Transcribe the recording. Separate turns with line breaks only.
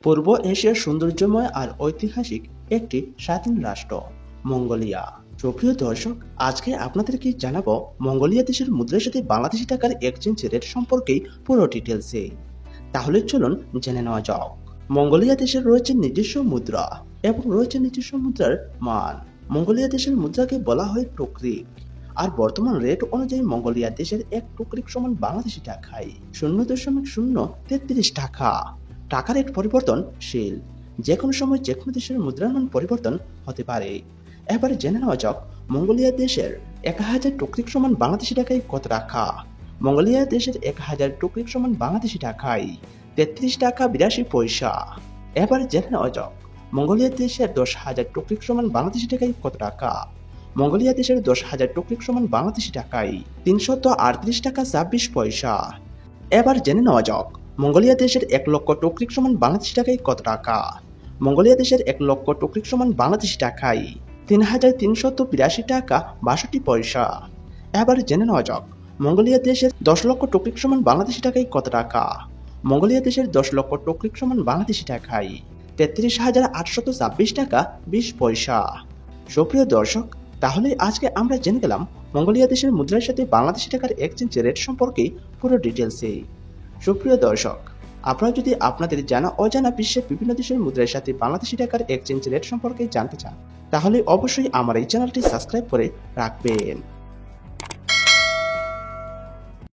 পূর্ব এশিয়ার সৌন্দর্যময় আর ঐতিহাসিক একটি স্বাধীন রাষ্ট্র মঙ্গোলিয়া। সুপ্রিয় দর্শক, আজকে আপনাদেরকে জানাবো মঙ্গোলিয়া দেশের মুদ্রার সাথে বাংলাদেশি টাকার এক্সচেঞ্জ রেট সম্পর্কে পুরো ডিটেলসে। তাহলে চলুন জেনে নেওয়া যাক। মঙ্গোলিয়া দেশের রয়েছে নিজস্ব মুদ্রা এবং রয়েছে নিজস্ব মুদ্রার মান। মঙ্গোলিয়া দেশের মুদ্রাকে বলা হয় টুকরিক, আর বর্তমান রেট অনুযায়ী মঙ্গোলিয়া দেশের এক টুকরিক সমান বাংলাদেশি টাকায় 0.033 টাকা। টাকা রেট পরিবর্তনশীল, যে কোনো সময় যে কোনো দেশের মুদ্রার মান পরিবর্তন হতে পারে। এবারে জেনে নেওয়া যাক মঙ্গোলিয়া দেশের 1000 টুকরিক সমান বাংলাদেশি টাকায় কত টাকা। মঙ্গোলিয়া দেশের 1000 টুকরিক সমান বাংলাদেশি টাকায় 33 টাকা 82 পয়সা। এবারে জেনে নেওয়া যাক মঙ্গোলিয়া দেশের 10,000 টুকরিক সমান বাংলাদেশি টাকায় কত টাকা। মঙ্গোলিয়া দেশের 10,000 টুকরিক সমান বাংলাদেশি টাকায় 338 টাকা 26 পয়সা। এবার জেনে নেওয়া যাক মঙ্গোলিয়া দেশের 1 লক্ষ টুকরিক সমান বাংলাদেশি টাকায় কত টাকা। মঙ্গোলিয়া দেশের 1 লক্ষ টুকরিক সমান বাংলাদেশি টাকায় 3,382 টাকা 62 পয়সা। এবার জেনে নেওয়া যাক মঙ্গোলিয়া দেশের 10 লক্ষ টুকরিক সমান বাংলাদেশি টাকায় কত টাকা। মঙ্গোলিয়া দেশের 10 লক্ষ টুকরিক সমান বাংলাদেশি টাকায় 33,826 টাকা 20 পয়সা। সুপ্রিয় দর্শক, তাহলে আজকে আমরা জেনে গেলাম মঙ্গোলিয়া দেশের মুদ্রার সাথে বাংলাদেশি টাকার এক্সচেঞ্জ রেট সম্পর্কে পুরো ডিটেলসে। সুপ্রিয় দর্শক, আপনারা যদি আপনাদের জানা অজানা বিশ্বের বিভিন্ন দেশের মুদ্রার সাথে বাংলাদেশি টাকার এক্সচেঞ্জ রেট সম্পর্কে জানতে চান, তাহলে অবশ্যই আমার এই চ্যানেলটি সাবস্ক্রাইব করে রাখবেন।